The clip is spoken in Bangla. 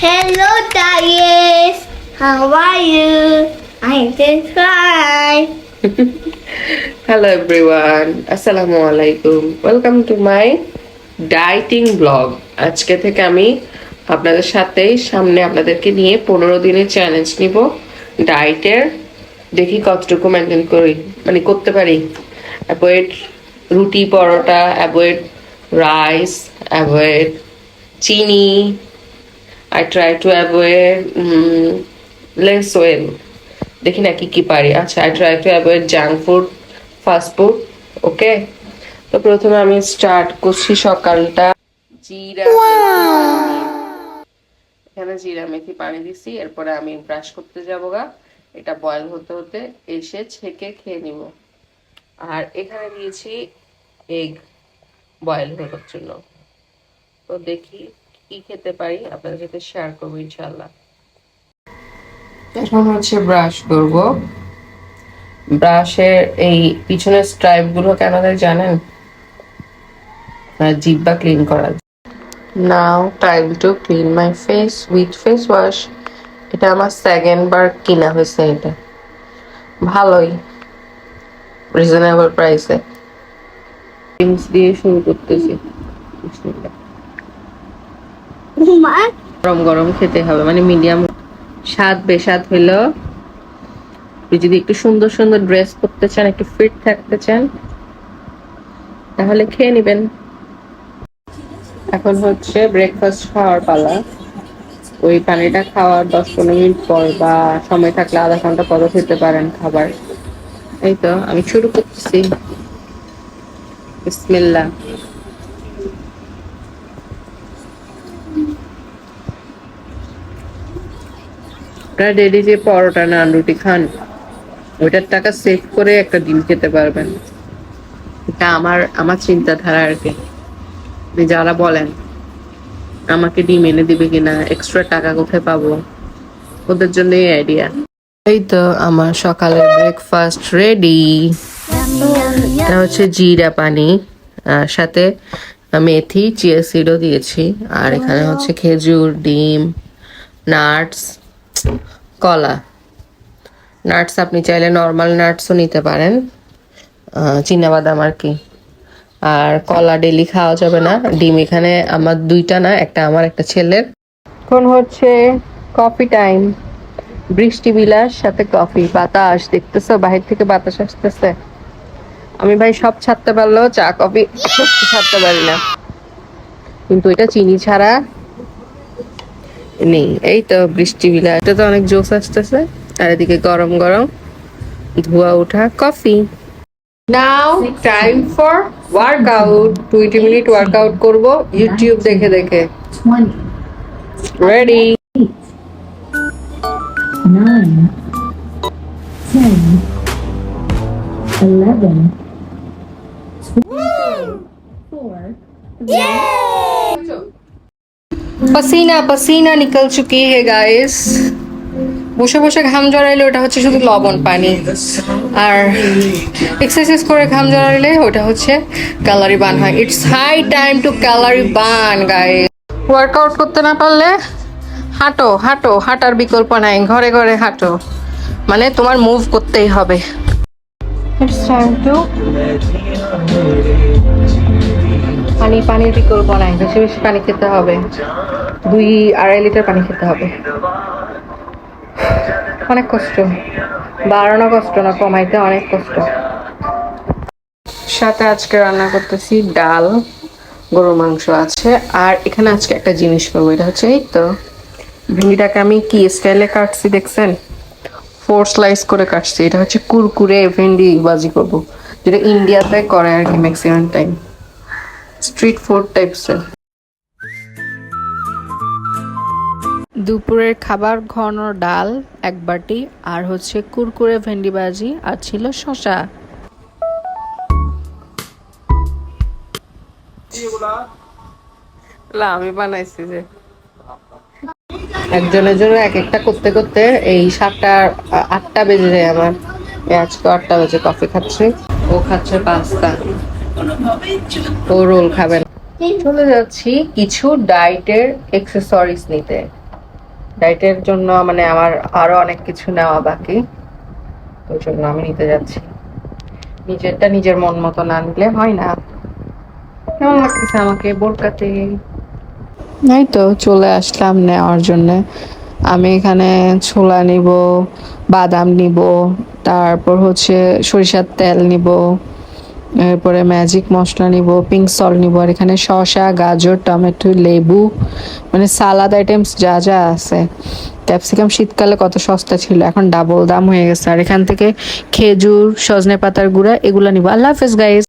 Hello, Dias. How are you? I'm just fine. Hello everyone, আসসালামু আলাইকুম। Welcome to my dieting blog. আজকে থেকে আমি আপনাদের সাথে সামনে আপনাদেরকে নিয়ে 15 দিনের চ্যালেঞ্জ নিব ডায়েটের। দেখি কতটুকু মেনটেন করি, মানে করতে পারি। অ্যাভয়েড রুটি পরোটা, অ্যাভয়েড রাইস, অ্যাভয়েড চিনি। I try to avoid less oil. দেখি না কি কি পারি। আচ্ছা, I try to avoid junk food, fast food. ওকে, তো প্রথমে আমি স্টার্ট করছি সকালটা জিরা মেথি। এখানে জিরা মেথি পানি দিছি, এরপরে আমি ব্রাশ করতে যাবো গা। এটা বয়েল হতে হতে এসে ছেঁকে খেয়ে নিব। আর এখানে দিয়েছি এগ বয়েল হওয়ার জন্য। তো দেখি কি খেতে পারি, আপনাদের সাথে শেয়ার করবো ইনশাল্লাহ। এখন হচ্ছে ব্রাশ করব। ব্রাশের এই পিছনের স্ট্রাইপ গুলো কেন দেয় জানেন? জিহ্বা ক্লিন করা। Now time to clean my face with face wash. এটা আমার সেকেন্ড বার কিনা হয়েছে। এটা ভালোই, রিজনেবল প্রাইসে। ড্রিঙ্কস দিয়ে শুরু করতেছি। বিসমিল্লাহ। মা গরম গরম খেতে হবে, মানে মিডিয়াম স্বাদ বেস্বাদ হইলো। আপনি যদি একটু সুন্দর সুন্দর ড্রেস পরতে চান, একটু ফিট থাকতে চান, তাহলে খেয়ে নেবেন। এখন হচ্ছে ব্রেকফাস্ট খাওয়ার পালা। ওই পানিটা খাওয়ার 10-15 মিনিট পর বা সময় থাকলে আধা ঘন্টা পরও খেতে পারেন খাবার। এই তো আমি শুরু করতেছি। বিসমিল্লাহ। আপনারা ডেইলি যে পরোটা নান রুটি খান, ওইটার টাকা সেভ করে একটা ডিম খেতে পারবেন। এটা আমার আমার চিন্তাধারা আর কি। যারা বলেন আমাকে ডিম এনে দিবে কিনা, এক্সট্রা টাকা কোথায় পাবো, ওদের জন্য এই আইডিয়া। এই তো আমার সকালের ব্রেকফাস্ট রেডি। এটা হচ্ছে জিরা পানি, সাথে মেথি, চিয়া সিডও দিয়েছি। আর এখানে হচ্ছে খেজুর, ডিম, নাটস, কলা। নাটস আপনি চাইলে নর্মাল নাটসও নিতে পারেন, চীনাবাদাম আর কি। আর কলা ডেলি খাওয়া যাবে না। ডিম এখানে আমার দুইটা না, একটা আমার একটা ছেলের। এখন হচ্ছে কফি টাইম। বৃষ্টি বিলাস সাথে কফি, বাতাস দেখতেছো, বাহির থেকে বাতাস আসতেছে। আমি ভাই সব ছাড়তে পারলেও চা কফি ছাড়তে পারি না, কিন্তু এটা চিনি ছাড়া নেই। এই তো বৃষ্টি বিলাস, এটা তো অনেক জোস আসতেছে। আর এদিকে গরম গরম ধোয়া ওঠা coffee. Now time for workout. 20 minute workout করব ইউটিউব দেখে দেখে। রেডি। 9, 10, 11, 4, पसीना पसीना निकल चुकी है गाइस। বসে বসে ঘাম জড়াইলে ওটা হচ্ছে শুধু লবণ পানি, আর এক্সারসাইজ করে ঘাম জড়াইলে ওটা হচ্ছে ক্যালোরি বার্ন হয়। It's high time to calorie burn guys. Workout করতে না পারলে হাঁটো হাঁটো, হাঁটার বিকল্প নাই। ঘরে ঘরে হাঁটো, মানে তোমার মুভ করতেই হবে। ইটস টাইম টু পানির বিকল্প নাই। বেশি বেশি পানি খেতে হবে, 2-2.5 লিটার পানি খেতে হবে। অনেক কষ্ট, বাড়ানো কষ্ট না, কমাইতে অনেক কষ্ট। সাথে আজকে রান্না করতেছি ডাল, গরুর মাংস আছে। আর এখানে আজকে একটা জিনিস করবো, এটা হচ্ছে এই তো ভেন্ডিটাকে আমি কি স্টাইলে কাটছি দেখছেন, 4 স্লাইস করে কাটছি। এটা হচ্ছে কুরকুরে ভেন্ডি ভাজি করবো, যেটা ইন্ডিয়াতে করে আর কি ম্যাক্সিমাম টাইম, স্ট্রিট ফুড টাইপসের। দুপুরের খাবার ঘন ডাল 1 বাটি, আর হচ্ছে কুরকুরে ভেন্ডি ভাজি, আর ছিল শসা। আমি বানাইছি যে একজনের জন্য এক একটা করতে করতে এই 7টা 8টা বেজে যায় আমার। আজকে 8টা বাজে। কফি খাচ্ছি, ও খাচ্ছে পাস্তা, ও রোল খাবে না। চলে যাচ্ছি কিছু ডায়েটের এক্সেসরিজ নিতে। ডায়েটের জন্য মানে আমার আরো অনেক কিছু নেওয়া বাকি, তো ওই জন্য আমি নিতে যাচ্ছি। নিজেরটা নিজের মন মতো না নিলে হয় না। কেমন লাগতেছে আমাকে বোরকাতে? এই তো চলে আসলাম নেওয়ার জন্য। আমি এখানে ছোলা নিব, বাদাম নিব, তারপর হচ্ছে সরিষার তেল নিব, এরপরে ম্যাজিক মশলা নিব, পিঙ্ক সল্ট নিব, আর এখানে শসা, গাজর, টমেটো, লেবু, মানে সালাদ আইটেমস যা যা আছে। ক্যাপসিকাম শীতকালে কত সস্তা ছিল, এখন ডাবল দাম হয়ে গেছে। আর এখান থেকে খেজুর, সজনে পাতার গুঁড়া এগুলো নিব। আল্লাহ হাফেজ গাইস।